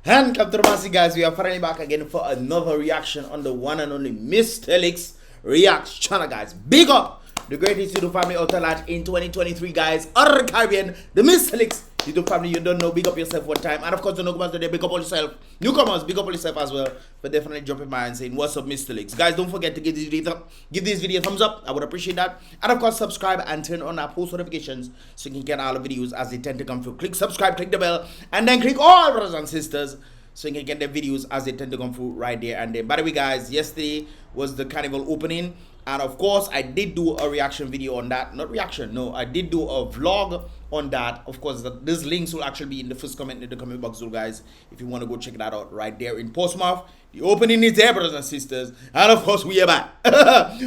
And come to the massive guys, we are finally back again for another reaction on the one and only Mystelics Reacts channel, guys. Big up the greatest YouTube family out large in 2023, guys. Other Caribbean, the Mystelics YouTube family. You don't know, big up yourself one time. And of course, the newcomers today, big up all yourself. Newcomers, big up all yourself as well. But definitely dropping by and saying, what's up, Mystelics? Guys, don't forget to give this video a thumbs up. I would appreciate that. And of course, subscribe and turn on our post notifications so you can get all the videos as they tend to come through. Click subscribe, click the bell, and then click all, brothers and sisters, so you can get the videos as they tend to come through right there and there. By the way, guys, yesterday was the carnival opening, and of course I did do a reaction video on that. Not reaction, no, I did do a vlog on that. Of course, these links will actually be in the first comment in the comment box, so guys, if you want to go check that out right there in Portsmouth. The opening is there, brothers and sisters, and of course we are back.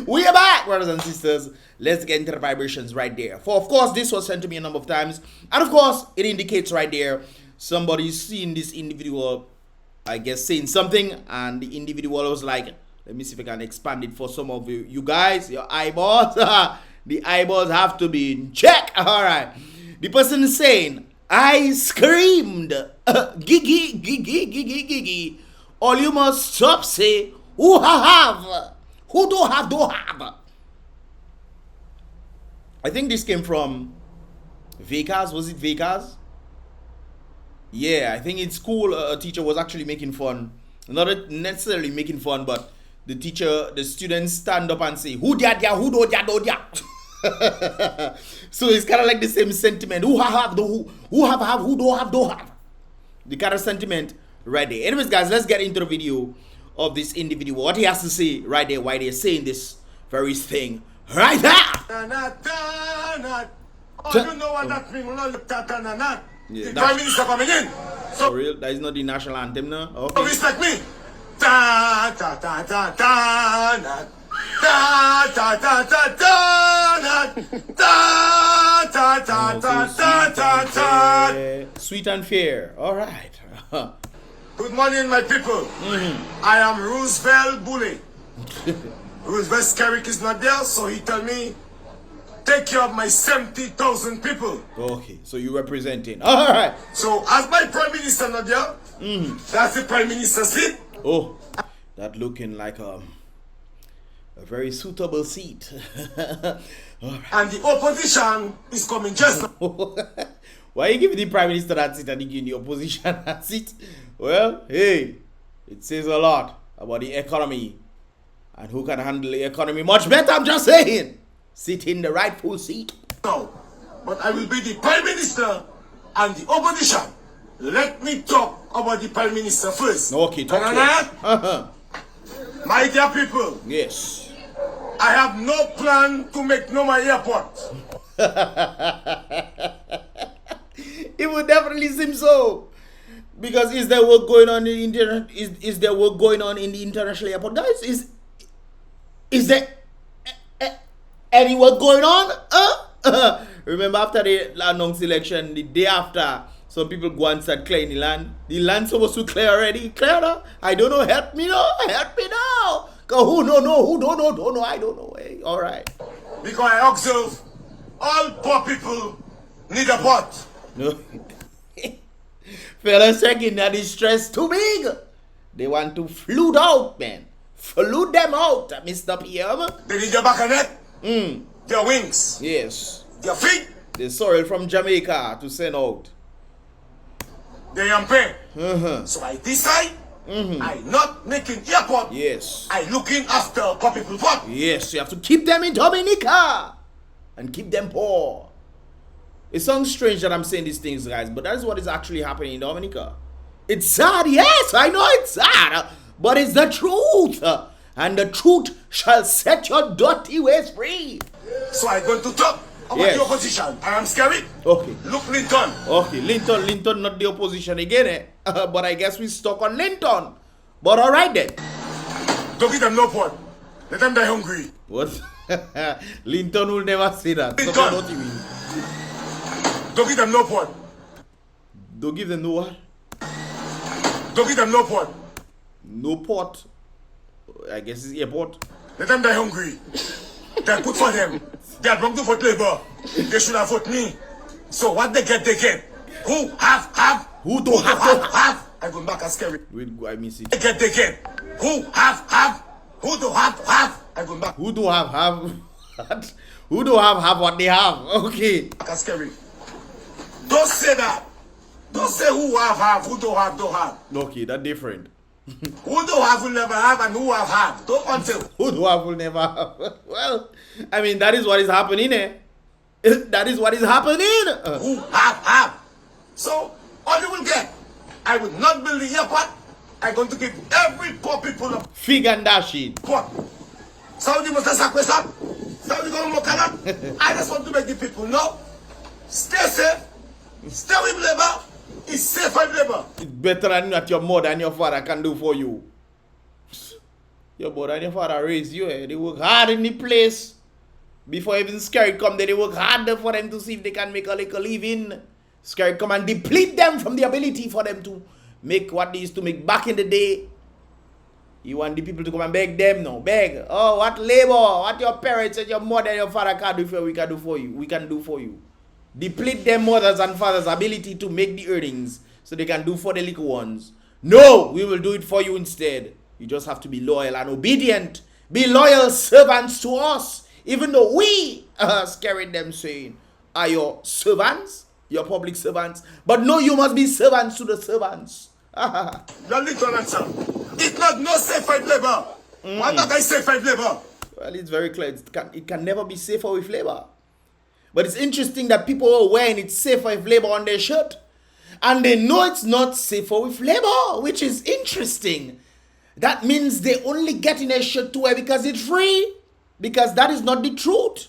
We are back, brothers and sisters. Let's get into the vibrations right there. For of course, this was sent to me a number of times, and of course it indicates right there somebody's seeing this individual, I guess, saying something, and the individual was like, let me see if I can expand it for some of you guys, your eyeballs. The eyeballs have to be in check. All right. The person is saying, I screamed, gigi, gigi, gigi, gigi. All you must stop say, who have, who do have, do have. I think this came from Vegas. Was it Vegas? Yeah, I think in school a teacher was actually making fun. Not necessarily making fun, but the students stand up and say, who dia dia, who do dia do dia. So it's kind of like the same sentiment. Who have, who have, who do have, do have. The kind of sentiment right there. Anyways, guys, let's get into the video of this individual. What he has to say right there, why they're saying this very thing right there. Oh, you know what that means? Yeah, the Prime Minister coming in. So real, that is not the national anthem now. Okay. Respect me. Da da da da da da da da da da da da da da. Sweet and fair. All right. Good morning, my people. I am Roosevelt Bully. Roosevelt SKERRIT is not there, so he tell me take care of my 70,000 people. Okay, so you representing. All right. So as my Prime Minister not there, that's the Prime Minister seat. Oh, that looking like a very suitable seat. Right. And the opposition is coming just now. Why you giving the Prime Minister that seat and you giving the opposition that seat? Well, hey, it says a lot about the economy and who can handle the economy much better. I'm just saying. Sit in the rightful seat. No, but I will be the Prime Minister and the opposition. Let me talk about the Prime Minister first. Okay, talk to My dear people. Yes. I have no plan to make no my airport. It would definitely seem so. Because is there work going on in the is there work going on in the international airport? Guys, is there any work going on? Remember after the announced election, the day after, some people go and start clearing the land. The land's supposed to clear already. Clear now? I don't know. Help me now. Help me now. Cause who no, who don't know, I don't know. Hey, all right. Because I observe all poor people need a pot. No. Fellas checking that is stress too big. They want to flute out, man. Flute them out, Mr. PM. They need their back and neck. Their wings. Yes. Their feet. The soil from Jamaica to send out. They am pay. So I decide I not making airport. Yes. I looking after poor people pot. Yes, you have to keep them in Dominica and keep them poor. It sounds strange that I'm saying these things, guys, but that is what is actually happening in Dominica. It's sad, yes, I know it's sad, but it's the truth. And the truth shall set your dirty ways free. So I'm going to talk about the opposition. I am SKERRIT. Okay. Look, Linton. Okay, Linton, not the opposition again, but I guess we stuck on Linton. But all right then. Don't give them no pot. Let them die hungry. What? Linton will never say that. Linton. Don't give them no pot. Don't give them no what? Don't give them no pot. No pot. I guess it's airport. Let them die hungry. They're good for them. They are wrong to vote Labour. They should have voted me. So what they get, they get. Who have? Who don't have? I go back as SKERRIT. I miss it. They get. Who have? Who do have? I go back. Who do have? What? Who do have what they have? Okay. Back as SKERRIT. Don't say that. Don't say who have, who don't have. Okay, that's different. Who don't have will never have, and who have. Don't until. Who do have will never have. Well, I mean, that is what is happening, eh? That is what is happening. Who have. So, all you will get, I will not build the airport. I'm going to give every poor people a Fig and dashing. pot. Saudi must have question. Saudi going to look at that. I just want to make the people know. Stay safe. Stay with labor. It's safe with labor. It's better than what your mother and your father can do for you. Your mother and your father raised you, eh? They work hard in the place. Before even SKERRIT come there, they work harder for them to see if they can make a little living. SKERRIT come and deplete them from the ability for them to make what they used to make back in the day. You want the people to come and beg them? No, beg. Oh, what labor? What your parents and your mother and your father can't do for you, we can do for you. We can do for you. Deplete their mothers and fathers' ability to make the earnings so they can do for the little ones. No, we will do it for you instead. You just have to be loyal and obedient. Be loyal servants to us. Even though we are scaring them saying, are your servants, your public servants. But no, you must be servants to the servants. Your little answer. It's not no safe with labor. Why not I safe with labor? Well, it's very clear. It can never be safer with labor. But it's interesting that people are wearing it safer with labor on their shirt. And they know it's not safer with labor, which is interesting. That means they only get in a shirt to wear because it's free. Because that is not the truth.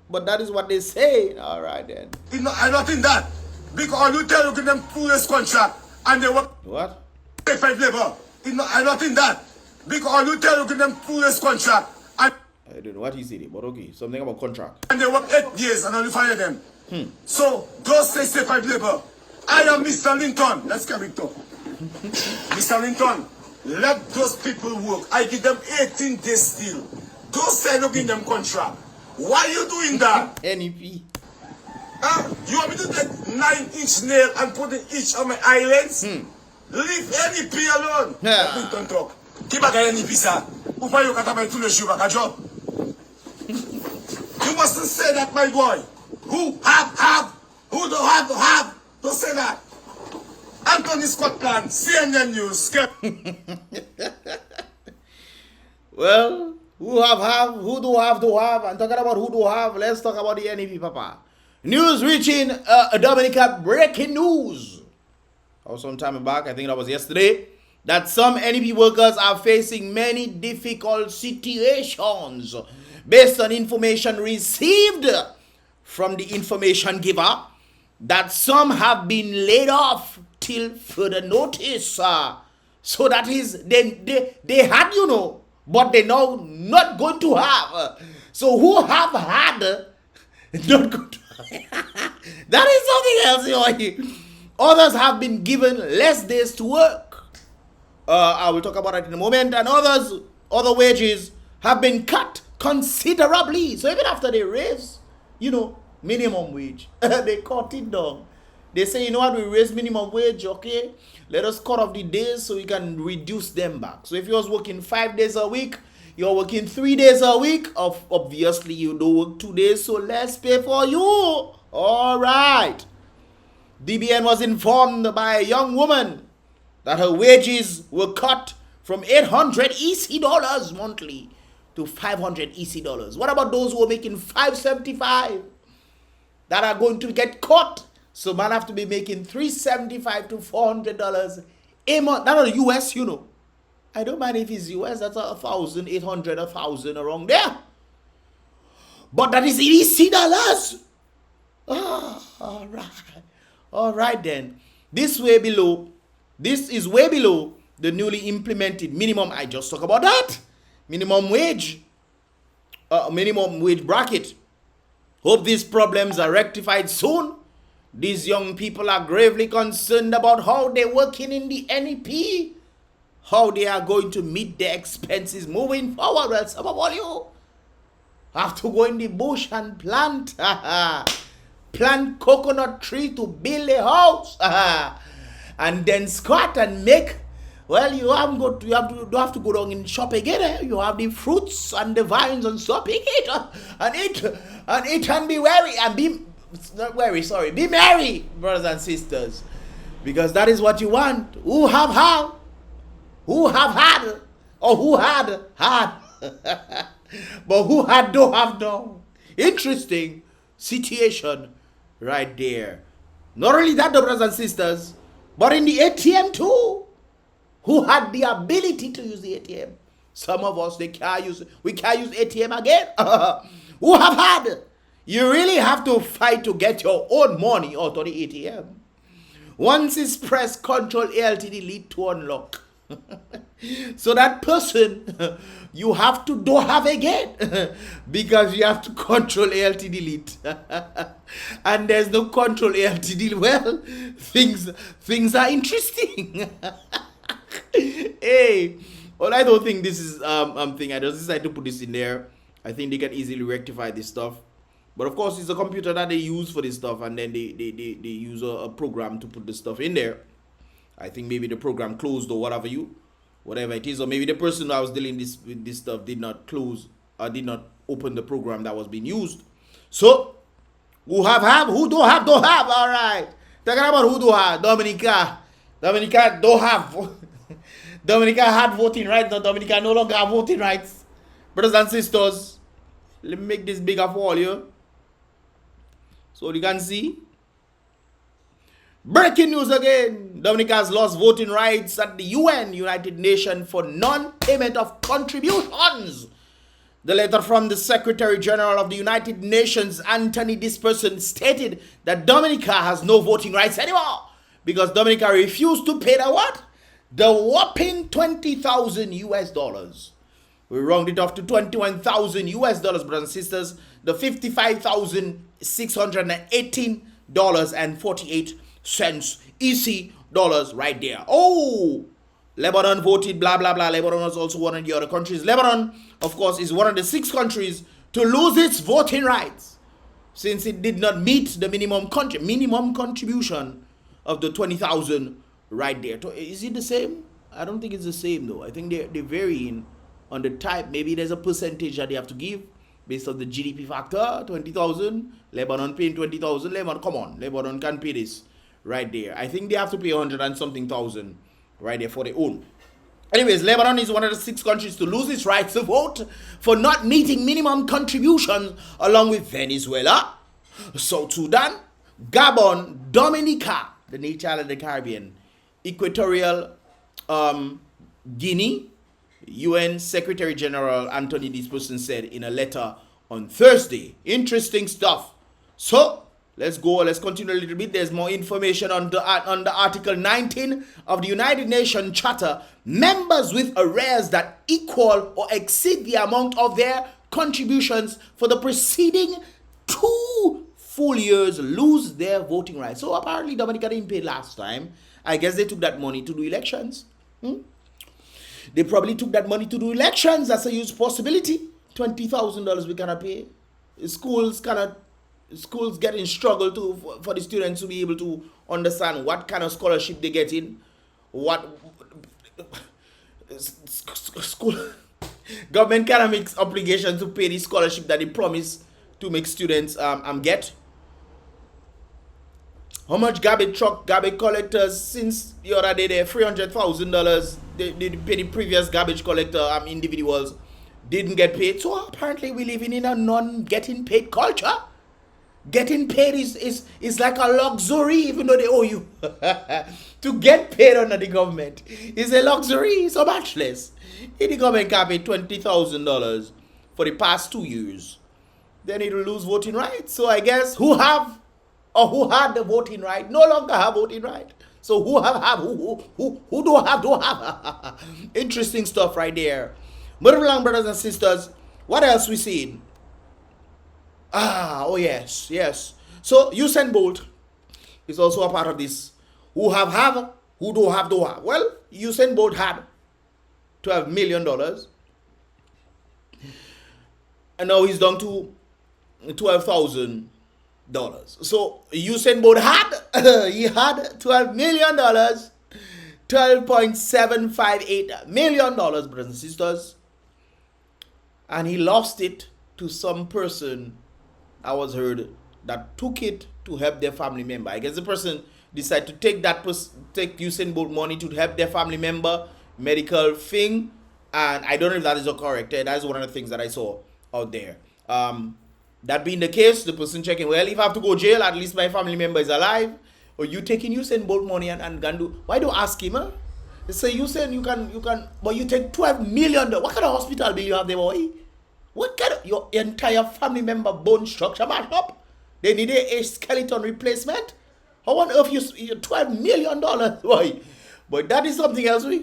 But that is what they say. All right then. I'm not in that. Because you tell you give them 2 years contract and they work. What? Safe with labor. I'm not in that. Because you tell you give them 2 years contract and I don't know what he said, but okay. Something about contract. and they work 8 years and only fire them. So don't say safe with labor. I am Mr. Linton. Let's get it up. Mr. Linton, let those people work. I give them 18 days still. Don't say you give them contract. Why are you doing that? NEP. You want me to take 9-inch nail and put it each on my islands? Leave NEP alone. Yeah. Linton talk. Keep back NEP, sir. Upa you kata my tule back a job. You mustn't say that, my boy. Who have? Who don't have? Don't say that. Anthony Scotland, CNN News. Well, who have, who do have, and talking about who do have, let's talk about the NEP, Papa. News reaching Dominica, breaking news. Or some time back, I think that was yesterday, that some NEP workers are facing many difficult situations based on information received from the information giver, that some have been laid off till further notice. So that is, they had, you know, but they now not going to have. So who have had, not going to have. That is something else, you know. Others have been given less days to work. I will talk about it in a moment. And other wages have been cut considerably. So even after they raise, you know, minimum wage, they cut it down. They say, you know what, we raise minimum wage, okay? Let us cut off the days so we can reduce them back. So if you was working 5 days a week, you're working 3 days a week, obviously you don't work 2 days, so let's pay for you. All right. DBN was informed by a young woman that her wages were cut from 800 EC dollars monthly to 500 EC dollars. What about those who are making 575 that are going to get cut? So man have to be making $375 to $400 a month. That's not US, you know. I don't mind if it's US. That's 1,800, 1,000 around there. But that is EC dollars. All right. All right then. This is way below the newly implemented minimum. I just talked about that. Minimum wage bracket. Hope these problems are rectified soon. These young people are gravely concerned about how they're working in the NEP, how they are going to meet their expenses moving forward. Well, some of all you have to go in the bush and plant coconut tree to build a house. and then squat and make. Well, you have don't have to go down and shop again. You have the fruits and the vines and stuff. Pick it and eat and be wary and be not wary. Sorry, be merry, brothers and sisters, because that is what you want. Who have had, or who had, but who had don't have no. Interesting situation right there. Not only that, brothers and sisters, but in the ATM too. Who had the ability to use the ATM? Some of us, we can't use ATM again. Who have had? You really have to fight to get your own money out of the ATM. Once it's press Control Alt delete to unlock. So that person, you have to don't have again, because you have to Control Alt delete. And there's no Control Alt delete. Well, things are interesting. Hey, well, I don't think this is thing. I just decided to put this in there. I think they can easily rectify this stuff. But of course, it's a computer that they use for this stuff, and then they use a program to put the stuff in there. I think maybe the program closed or whatever it is, or maybe the person who I was dealing with this stuff did not close or did not open the program that was being used. So who don't have. All right, talking about who do have. Dominica don't have. Dominica had voting rights. Now Dominica no longer have voting rights. Brothers and sisters, let me make this bigger for all you. So you can see. Breaking news again. Dominica has lost voting rights at the UN, United Nations, for non-payment of contributions. The letter from the Secretary General of the United Nations, Anthony Disperson, stated that Dominica has no voting rights anymore because Dominica refused to pay the what? The whopping $20,000. We round it off to $21,000, brothers and sisters. The $55,618.48 EC dollars right there. Oh, Lebanon voted blah blah blah. Lebanon was also one of the other countries. Lebanon, of course, is one of the 6 countries to lose its voting rights since it did not meet the minimum contribution of the 20,000 right there. Is it the same? I don't think it's the same though. I think they're varying on the type. Maybe there's a percentage that they have to give based on the GDP factor. 20,000. Lebanon paying 20,000. Come on, Lebanon can pay this right there. I think they have to pay 100 and something thousand right there for their own. Anyways, Lebanon is one of the 6 countries to lose its right to vote for not meeting minimum contributions, along with Venezuela, South Sudan, Gabon, Dominica, the nature of the Caribbean, Equatorial Guinea. UN Secretary General Anthony Disperson said in a letter on Thursday. Interesting stuff. So let's continue a little bit. There's more information on the Article 19 of the United Nations Charter. Members with arrears that equal or exceed the amount of their contributions for the preceding 2 full years lose their voting rights. So apparently Dominica didn't pay last time. I guess they took that money to do elections. They probably took that money to do elections. That's a huge possibility. $20,000 we cannot pay. Schools getting struggle for the students to be able to understand what kind of scholarship they get in. What school government cannot make obligations to pay the scholarship that they promise to make students get. How much garbage collectors since the other day there $300,000 they pay the previous garbage collector individuals didn't get paid. So apparently we're living in a non-getting paid culture. Getting paid is like a luxury, even though they owe you. To get paid under the government is a luxury, so much less. If the government can pay $20,000 for the past 2 years, then it will lose voting rights. So I guess who had the voting right no longer have voting right. So who don't have. Interesting stuff right there. Moving along, brothers and sisters. What else we seen? Yes. So Usain Bolt is also a part of this. Who have, who don't have. Well, Usain Bolt had $12 million. And now he's down to $12,000. So Usain Bolt had he had $12 million, $12.758 million, brothers and sisters, and he lost it to some person I was heard that took it to help their family member. I guess the person decided to take take Usain Bolt money to help their family member medical thing, and I don't know if that is correct. That is one of the things that I saw out there. That being the case, the person checking, well, if I have to go jail, at least my family member is alive. Or you taking Usain Bolt money and can do, why do you ask him? Huh? They say Usain, you can, but you take $12 million. What kind of hospital bill you have there, boy? What kind of, your entire family member bone structure mashed up? They need a skeleton replacement? How on earth you $12 million, boy? But that is something else. I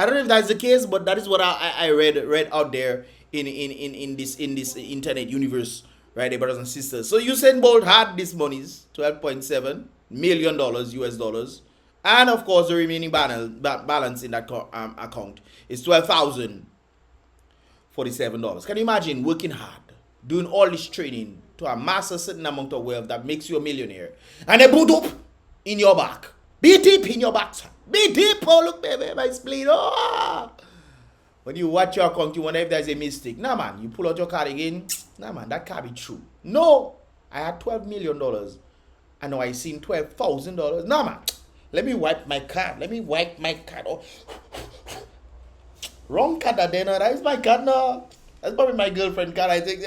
don't know if that's the case, but that is what I read out there in this internet universe, right, there, brothers and sisters. So Usain Bolt had this monies, $12.7 million US dollars, and of course the remaining balance in that account is $12,047. Can you imagine working hard, doing all this training to amass a certain amount of wealth that makes you a millionaire, and they boot up in your back, be deep in your back, be deep. Oh look, baby, my spleen. Oh. When you watch your account, you wonder if there's a mistake. Nah, man, you pull out your card again. Nah, man, that can't be true. No, I had $12 million. I know I seen $12,000. Nah, man, let me wipe my card. Oh. Wrong card, then. That is my card, no. That's probably my girlfriend card, I think.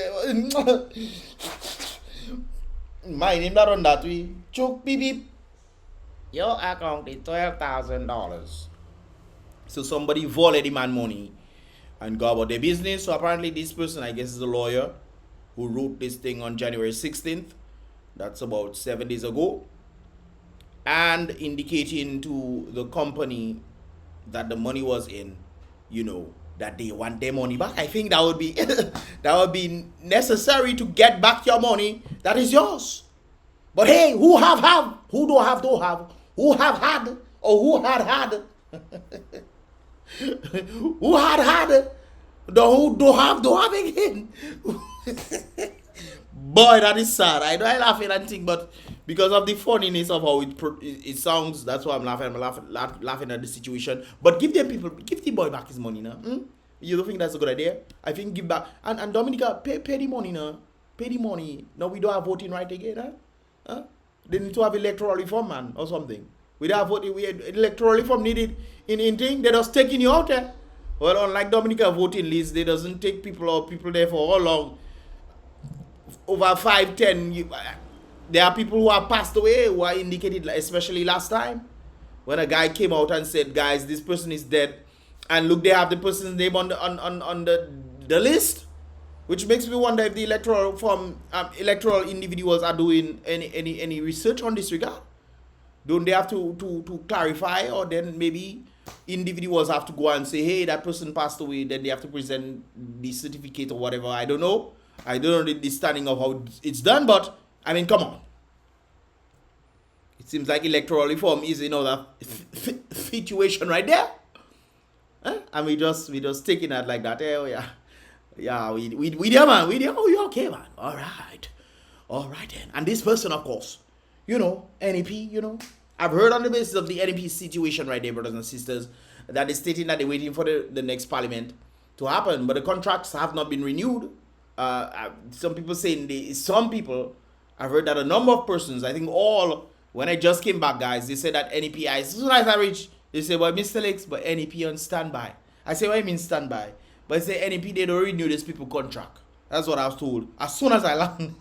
My name not on that way. Choke, beep, beep. Your account is $12,000. So somebody volleyed the man money and go about their business. So apparently this person, I guess, is a lawyer who wrote this thing on January 16th. That's about 7 days ago. And indicating to the company that the money was in, that they want their money back. I think that would be that would be necessary to get back your money that is yours. But hey, who have, who don't have, who have had, or who had who had the who don't have again. Boy, that is sad. I know I laughing and think, but because of the funniness of how it sounds, that's why I'm laughing. I'm laughing at the situation. But give the boy back his money now. You don't think that's a good idea? I think give back and Dominica, pay the money now. Pay the money. Now we don't have voting right again, huh? They need to have electoral reform, man, or something. We don't have voting. We electoral reform needed in thing. They're just taking you out there. Well, unlike Dominica voting list, they doesn't take people there for how long. Over 5, 10. There are people who have passed away who are indicated, especially last time when a guy came out and said, "Guys, this person is dead," and look, they have the person's name on the list, which makes me wonder if the electoral individuals are doing any research on this regard. Don't they have to clarify, or then maybe individuals have to go and say, hey, that person passed away, then they have to present the certificate or whatever. I don't know the standing of how it's done, but I mean, come on. It seems like electoral reform is that situation right there. Huh? And we just taking that like that. Oh yeah. Yeah, we there, man. Oh, you okay, man? All right then. And this person, of course, NEP, I've heard on the basis of the NEP situation right there, brothers and sisters, that is stating that they're waiting for the next parliament to happen, but the contracts have not been renewed. Some people saying I've heard that a number of persons, I think when I just came back, guys, they said that NEP, as soon as I reach, they say, well, Mystelics, but NEP on standby. I say, what do you mean standby? But they say NEP, they don't renew this people contract. That's what I was told. As soon as I land.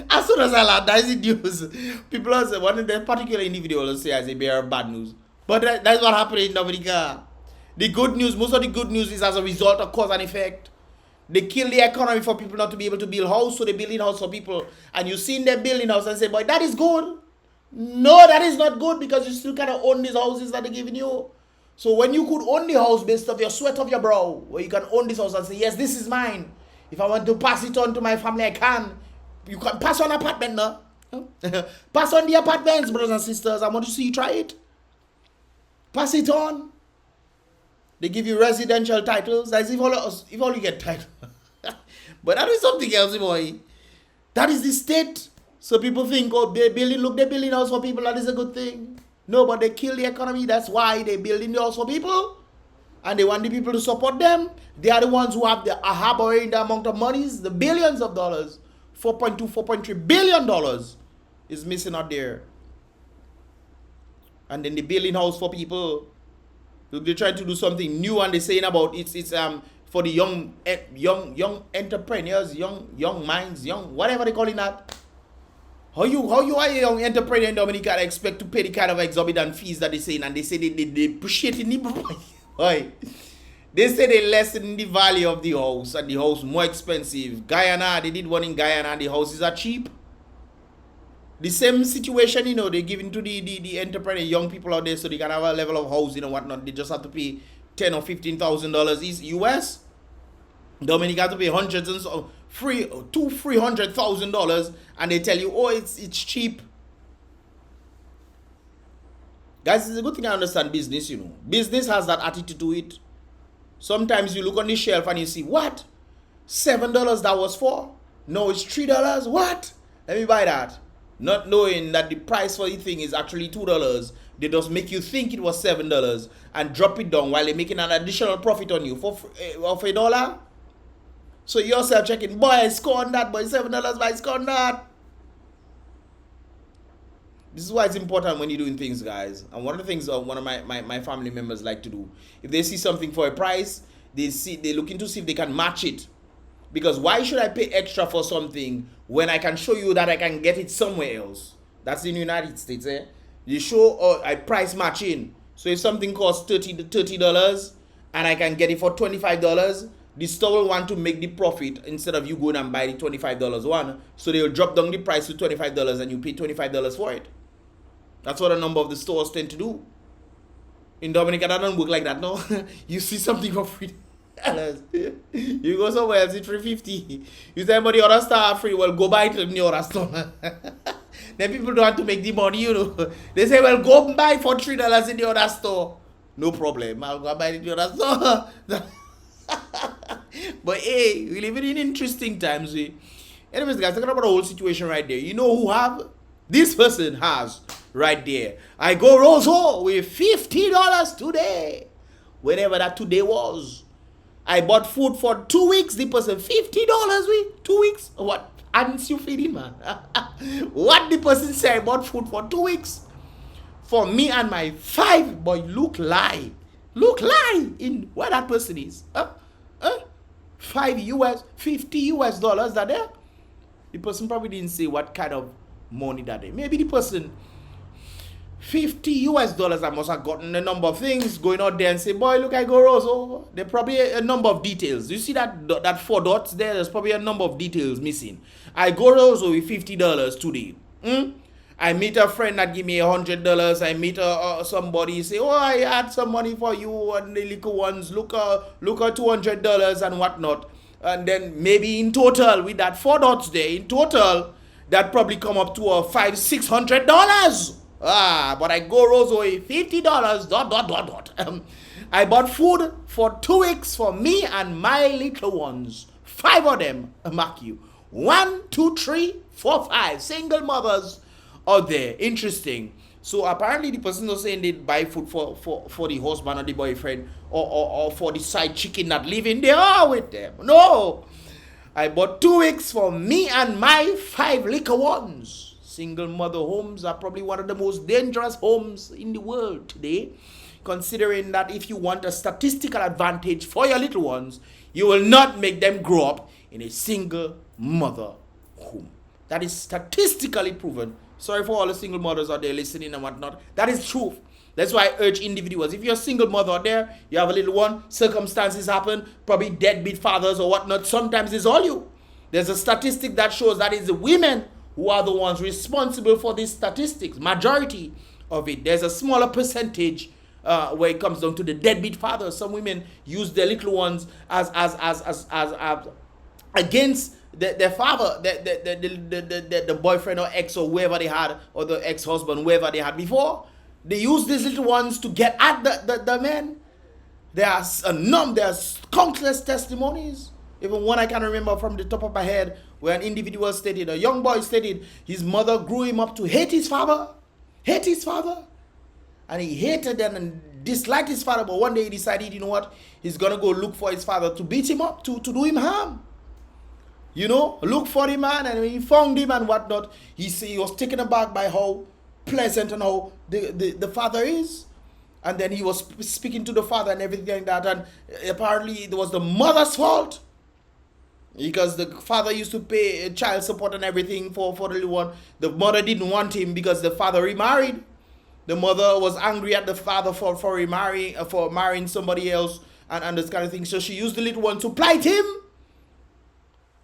That is the news. People are saying, one of the particular individuals say, I say, bear bad news. But that's what happened in Dominica. The good news, most of the good news is as a result of cause and effect. They kill the economy for people not to be able to build house, so they building house for people. And you seen them building house and say, boy, that is good. No, that is not good, because you still kind of own these houses that they're giving you. So when you could own the house based off your sweat of your brow, where you can own this house and say, yes, this is mine. If I want to pass it on to my family, I can. You can pass on apartment now. Pass on the apartments, brothers and sisters. I want to see you try it. Pass it on. They give you residential titles. That's if all you get titles. But that is something else, boy. That is the state So people think, oh, they're building house for people. That is a good thing. No, but they kill the economy. That's why they're building the house for people. And they want the people to support them. They are the ones who have the harboring the amount of monies, the billions of dollars. $4.3 billion is missing out there. And then the building house for people. They're trying to do something new, and they're saying about it's for the young entrepreneurs, young minds, whatever they calling that. How you are a young entrepreneur in Dominica and expect to pay the kind of exorbitant fees that they're saying, and they say they appreciating the Why? They say they lessen the value of the house and the house more expensive. Guyana, they did one in Guyana, the houses are cheap. The same situation, they giving to the entrepreneur young people out there so they can have a level of housing and whatnot. They just have to pay $10,000 or $15,000 US. Dominica have to pay hundreds and so $300,000, and they tell you, oh, it's cheap. Guys, it's a good thing I understand business, Business has that attitude to it. Sometimes you look on the shelf and you see, what? $7 that was for? No, it's $3. What? Let me buy that. Not knowing that the price for the thing is actually $2. They just make you think it was $7 and drop it down while they're making an additional profit on you for $1. So you yourself checking, boy, I score on that, boy, $7, but I score on that. This is why it's important when you're doing things, guys. And one of the things one of my family members like to do, if they see something for a price, they're looking to see if they can match it. Because why should I pay extra for something when I can show you that I can get it somewhere else? That's in the United States, eh? You show I price matching. So if something costs $30 and I can get it for $25, the store will want to make the profit instead of you going and buy the $25 one. So they'll drop down the price to $25 and you pay $25 for it. That's what a number of the stores tend to do. In Dominica, that don't work like that, no? You see something for free. You go somewhere else, it's $3.50. You say, but the other store are free. Well, go buy it in the other store. Then people don't want to make the money, They say, well, go buy for $3 in the other store. No problem. I'll go buy it in the other store. But hey, we live in interesting times. Anyways, guys, talking about the whole situation right there. You know who have? This person has right there. I go Rosso with $50 today. Whenever that today was. I bought food for 2 weeks. The person $50 with 2 weeks. What? Aren't you feeding, man? What the person say? I bought food for 2 weeks. For me and my 5 boy. Look lie in where that person is. $50 US that there. The person probably didn't say what kind of money that day. Maybe the person $50 US I must have gotten a number of things going out there and say, boy, look, I go Rosso. There probably a number of details. You see that 4 dots there? There's probably a number of details missing. I go Rosso with $50 today. I meet a friend that give me $100. I meet somebody say, oh, I had some money for you and the little ones. Look at $200 and whatnot. And then maybe in total with that 4 dots there, in total that probably come up to $500-600. But I go Rosso with $50. I bought food for 2 weeks for me and my little ones. 5 of them, mark you. 1, 2, 3, 4, 5 single mothers out there. Interesting. So apparently the person was saying they buy food for the husband or the boyfriend or for the side chicken that live in there with them. No. I bought 2 weeks for me and my 5 little ones. Single mother homes are probably one of the most dangerous homes in the world today. Considering that if you want a statistical advantage for your little ones, you will not make them grow up in a single mother home. That is statistically proven. Sorry for all the single mothers out there listening and whatnot. That is truth. That's why I urge individuals. If you're a single mother out there, you have a little one, circumstances happen, probably deadbeat fathers or whatnot. Sometimes it's all you. There's a statistic that shows that it's the women who are the ones responsible for these statistics. Majority of it. There's a smaller percentage where it comes down to the deadbeat fathers. Some women use their little ones as against their father, the boyfriend or ex or whoever they had, or the ex-husband, whoever they had before. They use these little ones to get at the men. There's countless testimonies. Even one I can remember from the top of my head where an individual stated, a young boy stated, his mother grew him up to hate his father. Hate his father. And he hated and disliked his father. But one day he decided, you know what? He's going to go look for his father to beat him up, to do him harm. You know, look for him, man. And when he found him and whatnot, he was taken aback by how pleasant and how the father is. And then he was speaking to the father and everything like that. And apparently it was the mother's fault. Because the father used to pay child support and everything for the little one. The mother didn't want him because the father remarried. The mother was angry at the father for marrying somebody else and this kind of thing. So she used the little one to plight him.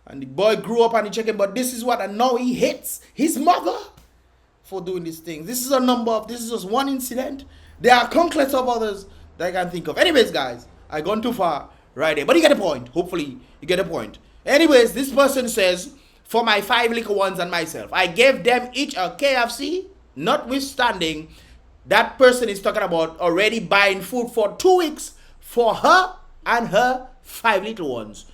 And the boy grew up and he checked him. But this is what, and now he hates his mother for doing these things. This is just one incident. There are countless of others that I can think of. Anyways, guys, I gone too far right there. But you get the point. Hopefully, you get the point. Anyways, this person says, for my 5 little ones and myself, I gave them each a KFC, notwithstanding that person is talking about already buying food for 2 weeks for her and her 5 little ones.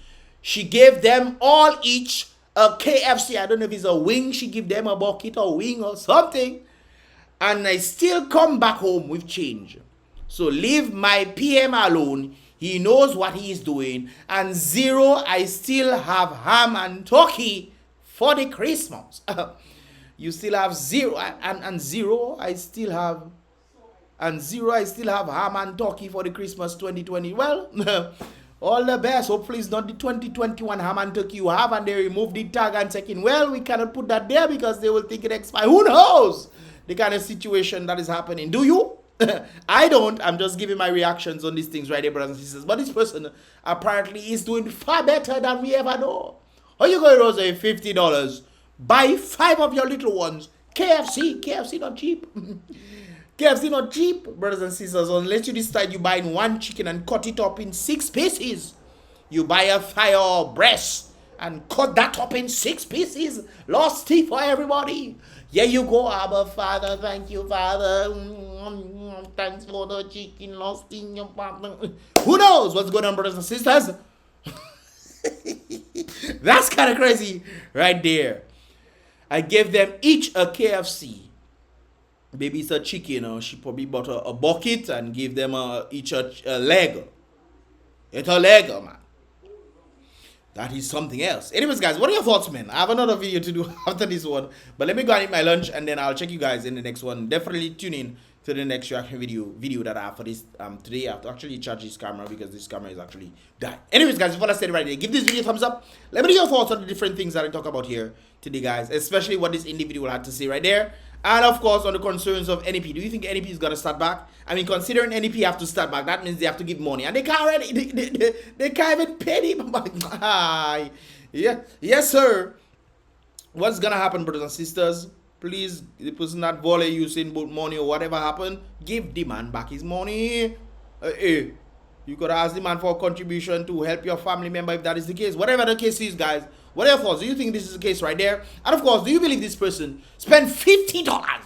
She gave them all each a KFC. I don't know if it's a wing. She give them a bucket or wing or something. And I still come back home with change. So leave my PM alone. He knows what he is doing. And 0, I still have ham and turkey for the Christmas. You still have 0 and 0, I still have. And 0, I still have ham and turkey for the Christmas 2020. Well, all the best. Hopefully it's not the 2021 ham and turkey you have and they remove the tag and checking. Well, we cannot put that there because they will think it expired. Who knows the kind of situation that is happening? Do you? I don't. I'm just giving my reactions on these things right here, brothers and sisters. But this person apparently is doing far better than we ever know. How you going to say $50? Buy 5 of your little ones. KFC. KFC not cheap. KFC not cheap, brothers and sisters. Unless you decide you buy 1 chicken and cut it up in 6 pieces. You buy a thigh or breast and cut that up in 6 pieces. Lost teeth for everybody. Here you go, Abba Father. Thank you, Father. Thanks for the chicken lost in your partner. Who knows what's going on, brothers and sisters? That's kind of crazy right there. I gave them each a KFC. Maybe it's a chicken, or she probably bought a bucket and gave them each a leg. It's a leg, man. That is something else. Anyways, guys, what are your thoughts, man? I have another video to do after this one. But let me go and eat my lunch, and then I'll check you guys in the next one. Definitely tune in to the next reaction video that I have for this today. I have to actually charge this camera because this camera is actually dying. Anyways, guys, before I say it right there, give this video a thumbs up. Let me know your thoughts on the different things that I talk about here today, guys. Especially what this individual had to say right there. And of course, on the concerns of NEP. Do you think NEP is going to start back? I mean, considering NEP have to start back, that means they have to give money. And they can't already, they can't even pay him. Yeah. Yes, sir. What's going to happen, brothers and sisters? Please, the person that volley using both money or whatever happened, give the man back his money. You could ask the man for a contribution to help your family member if that is the case. Whatever the case is, guys. What are your thoughts? Do you think this is the case right there? And of course, do you believe this person spent $50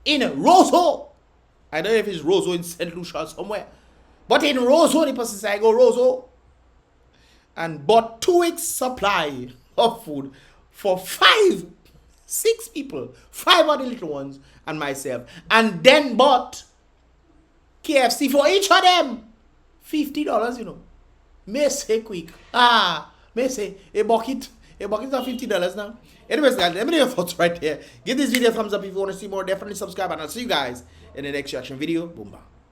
in Roseau? I don't know if it's Roseau in St. Lucia somewhere. But in Roseau, the person said, I go Roseau. And bought 2 weeks supply of food for 6 people. 5 of the little ones and myself. And then bought KFC for each of them. $50, you know. May say quick. May say a bucket. A bucket of $50 now. Anyways, guys, let me know your thoughts right there. Give this video a thumbs up if you want to see more. Definitely subscribe, and I'll see you guys in the next reaction video. Boom, bam.